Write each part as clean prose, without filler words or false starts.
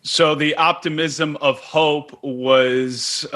So the optimism of hope was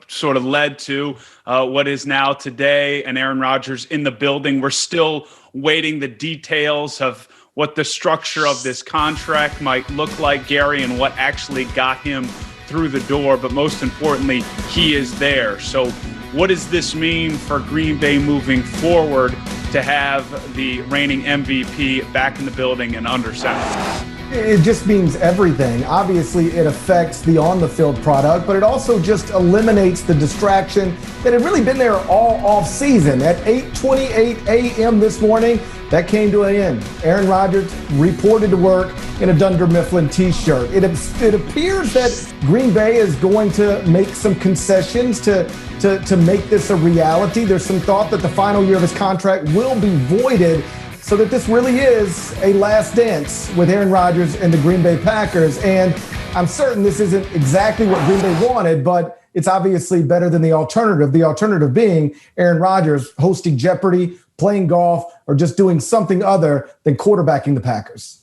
sort of led to what is now today, and Aaron Rodgers in the building. We're still waiting the details of what the structure of this contract might look like, Gary, and what actually got him through the door. But most importantly, he is there. So what does this mean for Green Bay moving forward to have the reigning MVP back in the building and under center? It just means everything. Obviously, it affects the on-the-field product, but it also just eliminates the distraction that had really been there all off season. At 8:28 a.m. this morning, that came to an end. Aaron Rodgers reported to work in a Dunder Mifflin t-shirt. It appears that Green Bay is going to make some concessions to make this a reality. There's some thought that the final year of his contract will be voided, so that this really is a last dance with Aaron Rodgers and the Green Bay Packers. And I'm certain this isn't exactly what Green Bay wanted, but it's obviously better than the alternative. The alternative being Aaron Rodgers hosting Jeopardy, playing golf, or just doing something other than quarterbacking the Packers.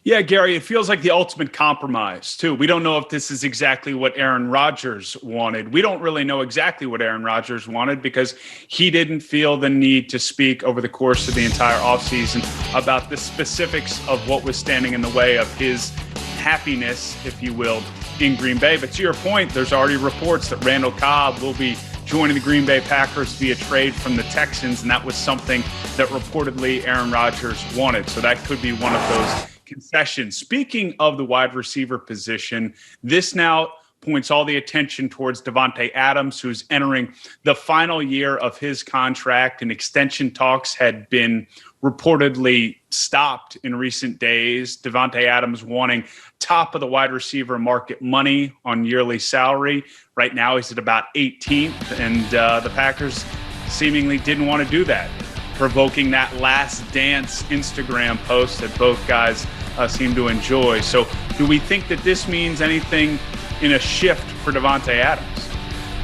Yeah, Gary, it feels like the ultimate compromise, too. We don't know if this is exactly what Aaron Rodgers wanted. We don't really know exactly what Aaron Rodgers wanted because he didn't feel the need to speak over the course of the entire offseason about the specifics of what was standing in the way of his happiness, if you will, in Green Bay. But to your point, there's already reports that Randall Cobb will be joining the Green Bay Packers via trade from the Texans, and that was something that reportedly Aaron Rodgers wanted. So that could be one of those concessions. Speaking of the wide receiver position, this now points all the attention towards Davante Adams, who's entering the final year of his contract, and extension talks had been reportedly stopped in recent days. Davante Adams wanting top of the wide receiver market money on yearly salary. Right now he's at about 18th, and the Packers seemingly didn't want to do that, provoking that last dance Instagram post that both guys seem to enjoy. So do we think that this means anything in a shift for Davante Adams?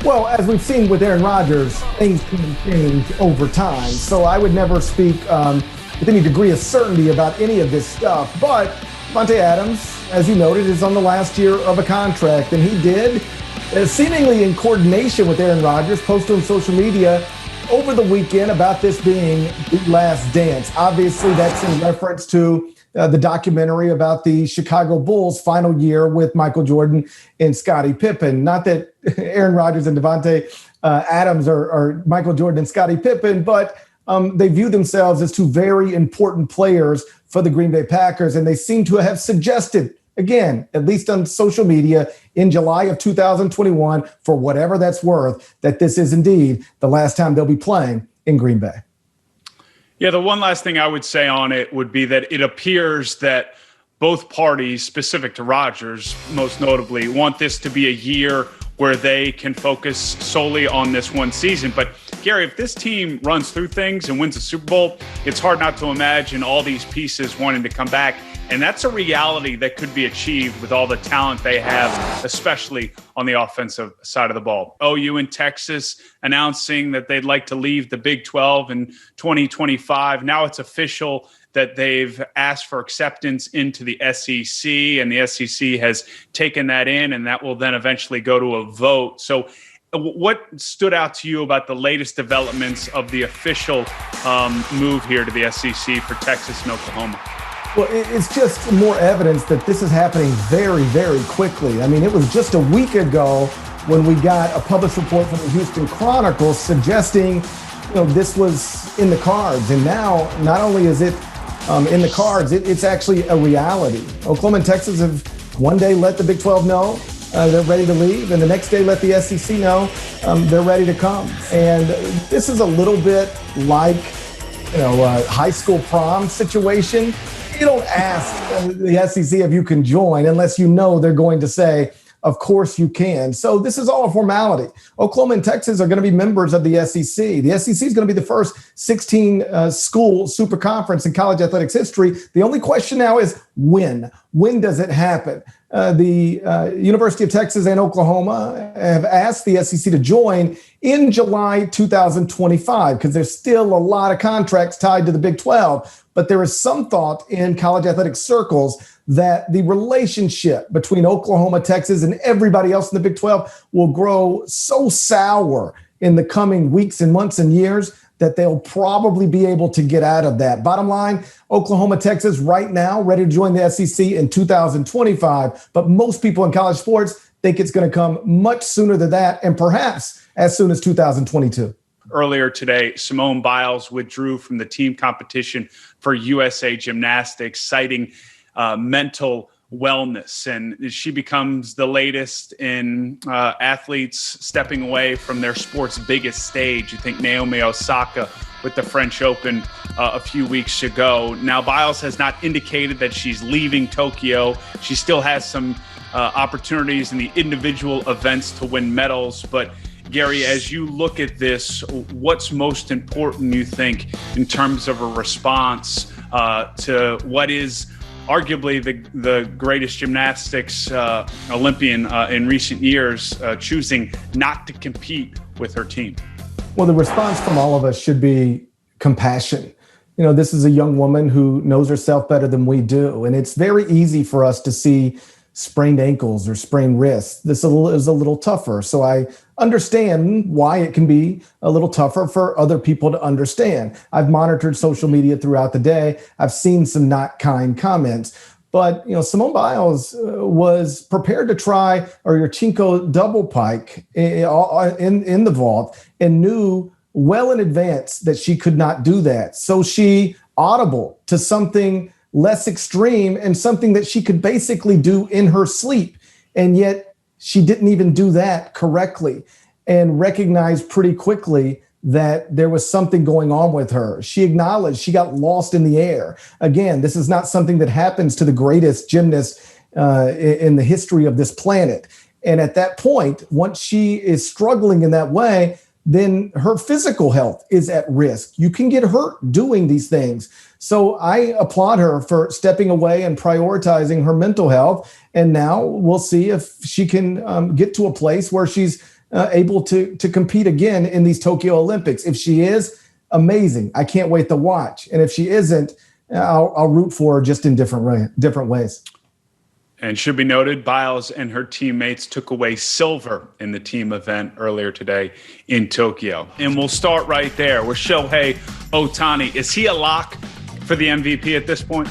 Well, as we've seen with Aaron Rodgers, things can change over time. So I would never speak with any degree of certainty about any of this stuff. But Davante Adams, as you noted, is on the last year of a contract. And he did, seemingly in coordination with Aaron Rodgers, post on social media over the weekend about this being the last dance. Obviously, that's in reference to the documentary about the Chicago Bulls' final year with Michael Jordan and Scottie Pippen. Not that Aaron Rodgers and Davante Adams are Michael Jordan and Scottie Pippen, but they view themselves as two very important players for the Green Bay Packers, and they seem to have suggested, again, at least on social media in July of 2021, for whatever that's worth, that this is indeed the last time they'll be playing in Green Bay. Yeah, the one last thing I would say on it would be that it appears that both parties, specific to Rodgers, most notably, want this to be a year where they can focus solely on this one season. But Gary, if this team runs through things and wins a Super Bowl, it's hard not to imagine all these pieces wanting to come back. And that's a reality that could be achieved with all the talent they have, especially on the offensive side of the ball. OU and Texas announcing that they'd like to leave the Big 12 in 2025. Now it's official that they've asked for acceptance into the SEC, and the SEC has taken that in, and that will then eventually go to a vote. So what stood out to you about the latest developments of the official move here to the SEC for Texas and Oklahoma? Well, it's just more evidence that this is happening very, very quickly. I mean, it was just a week ago when we got a published report from the Houston Chronicle suggesting, this was in the cards. And now, not only is it in the cards, it's actually a reality. Oklahoma and Texas have one day let the Big 12 know they're ready to leave, and the next day let the SEC know they're ready to come. And this is a little bit like, a high school prom situation. You don't ask the SEC if you can join unless you know they're going to say, of course you can. So this is all a formality. Oklahoma and Texas are going to be members of the SEC. The SEC is going to be the first 16-school super conference in college athletics history. The only question now is when? When does it happen? the University of Texas and Oklahoma have asked the SEC to join in July 2025 because there's still a lot of contracts tied to the Big 12. But there is some thought in college athletic circles that the relationship between Oklahoma, Texas, and everybody else in the Big 12 will grow so sour in the coming weeks and months and years that they'll probably be able to get out of that. Bottom line, Oklahoma, Texas right now ready to join the SEC in 2025. But most people in college sports think it's going to come much sooner than that, and perhaps as soon as 2022. Earlier today, Simone Biles withdrew from the team competition for USA Gymnastics, citing mental wellness. And she becomes the latest in athletes stepping away from their sport's biggest stage. You think Naomi Osaka with the French Open a few weeks ago. Now, Biles has not indicated that she's leaving Tokyo. She still has some opportunities in the individual events to win medals. But Gary, as you look at this, what's most important, you think, in terms of a response to what is arguably the greatest gymnastics Olympian in recent years, choosing not to compete with her team? Well, the response from all of us should be compassion. You know, this is a young woman who knows herself better than we do. And it's very easy for us to see sprained ankles or sprained wrists. This is a little tougher. So I understand why it can be a little tougher for other people to understand. I've monitored social media throughout the day. I've seen some not kind comments. But, you know, Simone Biles was prepared to try your Chinko double pike in the vault and knew well in advance that she could not do that. So she audible to something less extreme and something that she could basically do in her sleep. And yet she didn't even do that correctly and recognized pretty quickly that there was something going on with her. She acknowledged she got lost in the air. Again, this is not something that happens to the greatest gymnast in the history of this planet. And at that point, once she is struggling in that way, then her physical health is at risk. You can get hurt doing these things. So I applaud her for stepping away and prioritizing her mental health. And now we'll see if she can get to a place where she's able to compete again in these Tokyo Olympics. If she is, amazing. I can't wait to watch. And if she isn't, I'll root for her just in different ways. And should be noted, Biles and her teammates took away silver in the team event earlier today in Tokyo. And we'll start right there with Shohei Ohtani. Is he a lock for the MVP at this point?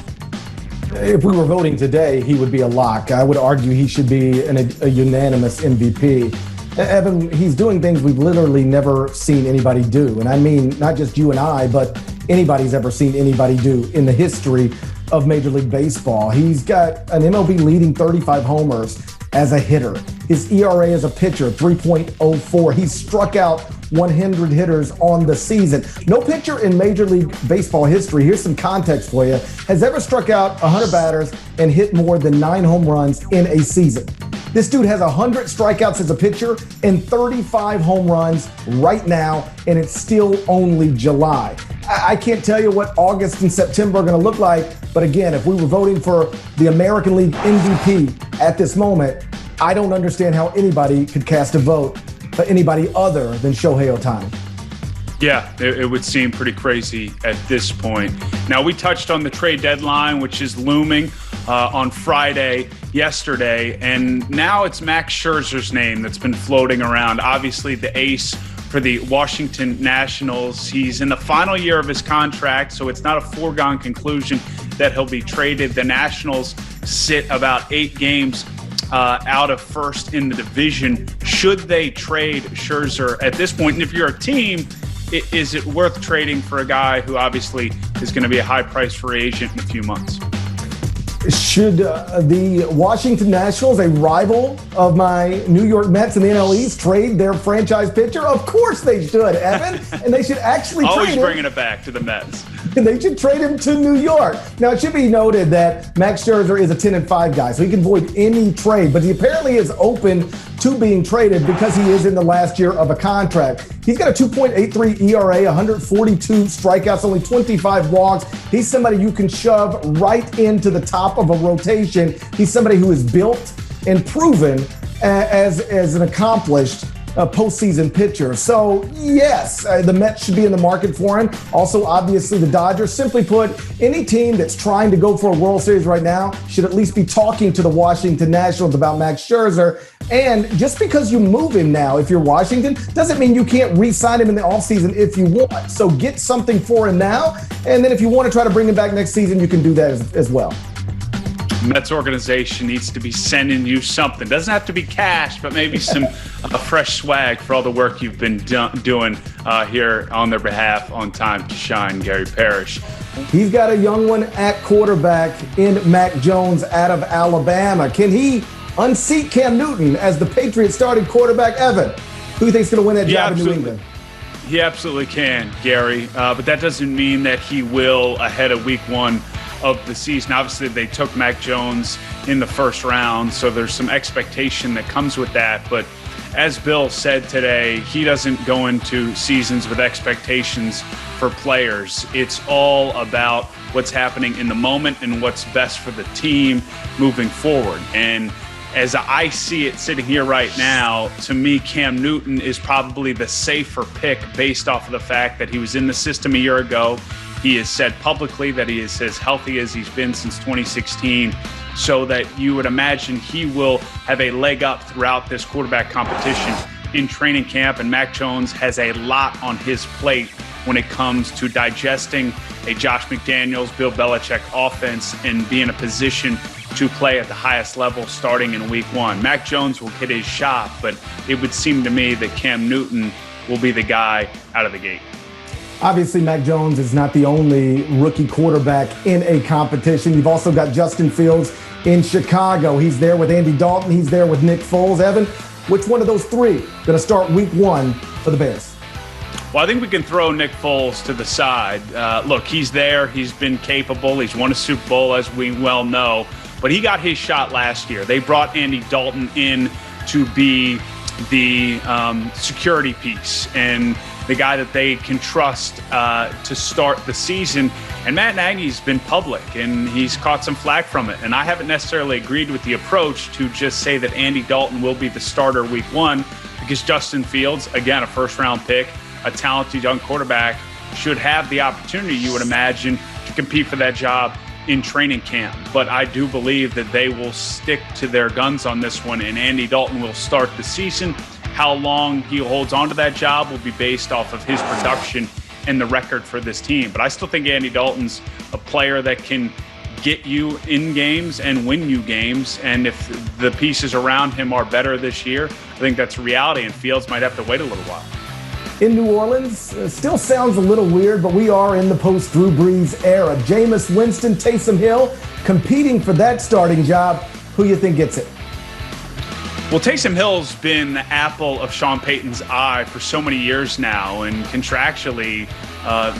If we were voting today, he would be a lock. I would argue he should be a unanimous MVP. Evan, he's doing things we've literally never seen anybody do. And I mean, not just you and I, but anybody's ever seen anybody do in the history of Major League Baseball. He's got an MLB leading 35 homers as a hitter. His ERA as a pitcher, 3.04. He's struck out 100 hitters on the season. No pitcher in Major League Baseball history, here's some context for you, has ever struck out 100 batters and hit more than 9 home runs in a season. This dude has 100 strikeouts as a pitcher and 35 home runs right now, and it's still only July. I can't tell you what August and September are going to look like, but again, if we were voting for the American League MVP at this moment, I don't understand how anybody could cast a vote for anybody other than Shohei Ohtani. Yeah, it would seem pretty crazy at this point. Now, we touched on the trade deadline, which is looming on Friday yesterday, and now it's Max Scherzer's name that's been floating around. Obviously, the ace for the Washington Nationals. He's in the final year of his contract, so it's not a foregone conclusion that he'll be traded. The Nationals sit about 8 games out of first in the division. Should they trade Scherzer at this point? And if you're a team, is it worth trading for a guy who obviously is going to be a high-priced free agent in a few months? Should the Washington Nationals, a rival of my New York Mets in the NL East, trade their franchise pitcher? Of course they should, Evan. And they should actually always trade bringing it back to the Mets. They should trade him to New York. Now, it should be noted that Max Scherzer is a 10-5 guy, so he can avoid any trade, but he apparently is open to being traded because he is in the last year of a contract. He's got a 2.83 ERA, 142 strikeouts, only 25 walks. He's somebody you can shove right into the top of a rotation. He's somebody who is built and proven as an accomplished postseason pitcher. So, yes, the Mets should be in the market for him. Also, obviously, the Dodgers. Simply put, any team that's trying to go for a World Series right now should at least be talking to the Washington Nationals about Max Scherzer. And just because you move him now, if you're Washington, doesn't mean you can't re-sign him in the offseason if you want. So get something for him now. And then if you want to try to bring him back next season, you can do that as well. Mets organization needs to be sending you something. Doesn't have to be cash, but maybe some fresh swag for all the work you've been doing here on their behalf on Time to Shine, Gary Parrish. He's got a young one at quarterback in Mac Jones out of Alabama. Can he unseat Cam Newton as the Patriots starting quarterback? Evan, who do you think is going to win that job in New England? He absolutely can, Gary. But that doesn't mean that he will ahead of week one of the season. Obviously, they took Mac Jones in the first round, so there's some expectation that comes with that. But as Bill said today, he doesn't go into seasons with expectations for players. It's all about what's happening in the moment and what's best for the team moving forward. And as I see it sitting here right now, to me, Cam Newton is probably the safer pick based off of the fact that he was in the system a year ago. He has said publicly that he is as healthy as he's been since 2016, so that you would imagine he will have a leg up throughout this quarterback competition in training camp. And Mac Jones has a lot on his plate when it comes to digesting a Josh McDaniels, Bill Belichick offense and be in a position to play at the highest level starting in week one. Mac Jones will get his shot, but it would seem to me that Cam Newton will be the guy out of the gate. Obviously, Mac Jones is not the only rookie quarterback in a competition. You've also got Justin Fields in Chicago. He's there with Andy Dalton. He's there with Nick Foles. Evan, which one of those three going to start week one for the Bears? Well, I think we can throw Nick Foles to the side. Look, he's there. He's been capable. He's won a Super Bowl, as we well know. But he got his shot last year. They brought Andy Dalton in to be the security piece and the guy that they can trust to start the season. And Matt Nagy's been public, and he's caught some flack from it. And I haven't necessarily agreed with the approach to just say that Andy Dalton will be the starter week one, because Justin Fields, again, a first-round pick, a talented young quarterback, should have the opportunity, you would imagine, to compete for that job in training camp. But I do believe that they will stick to their guns on this one, and Andy Dalton will start the season. How long he holds on to that job will be based off of his production and the record for this team. But I still think Andy Dalton's a player that can get you in games and win you games. And if the pieces around him are better this year, I think that's a reality, and Fields might have to wait a little while. In New Orleans, still sounds a little weird, but we are in the post-Drew Brees era. Jameis Winston, Taysom Hill competing for that starting job. Who you think gets it? Well, Taysom Hill's been the apple of Sean Payton's eye for so many years now, and contractually,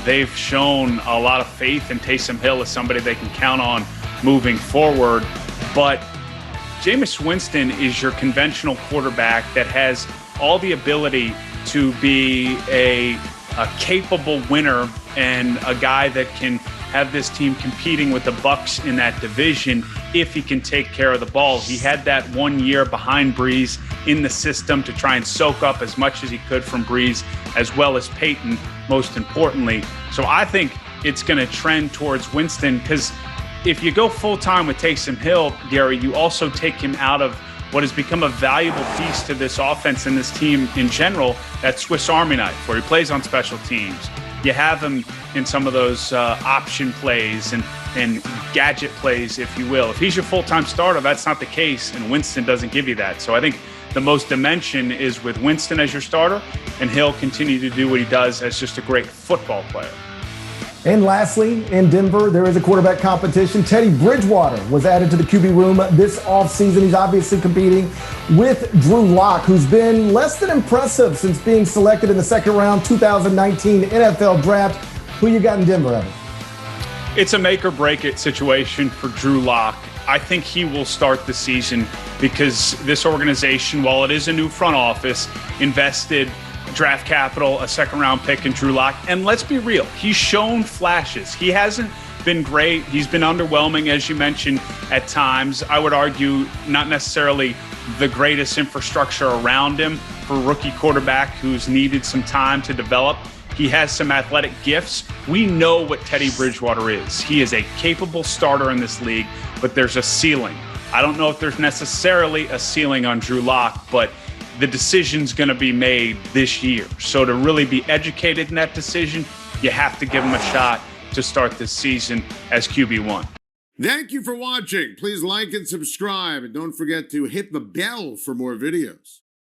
they've shown a lot of faith in Taysom Hill as somebody they can count on moving forward. But Jameis Winston is your conventional quarterback that has all the ability to be a capable winner and a guy that can have this team competing with the Bucs in that division if he can take care of the ball. He had that 1 year behind Brees in the system to try and soak up as much as he could from Brees, as well as Peyton, most importantly. So I think it's going to trend towards Winston, because if you go full-time with Taysom Hill, Gary, you also take him out of what has become a valuable piece to this offense and this team in general, that Swiss Army knife, where he plays on special teams. You have him in some of those option plays and gadget plays, if you will. If he's your full-time starter, that's not the case, and Winston doesn't give you that. So I think the most dimension is with Winston as your starter, and he'll continue to do what he does as just a great football player. And lastly, in Denver, there is a quarterback competition. Teddy Bridgewater was added to the QB room this offseason. He's obviously competing with Drew Lock, who's been less than impressive since being selected in the second round 2019 NFL draft. Who you got in Denver, Evan? It's a make or break it situation for Drew Lock. I think he will start the season because this organization, while it is a new front office, invested draft capital, a second-round pick in Drew Lock. And let's be real, he's shown flashes. He hasn't been great. He's been underwhelming, as you mentioned, at times. I would argue not necessarily the greatest infrastructure around him for a rookie quarterback who's needed some time to develop. He has some athletic gifts. We know what Teddy Bridgewater is. He is a capable starter in this league, but there's a ceiling. I don't know if there's necessarily a ceiling on Drew Lock, but the decision's going to be made this year. So to really be educated in that decision, you have to give him a shot to start this season as QB1. Thank you for watching. Please like and subscribe, and don't forget to hit the bell for more videos.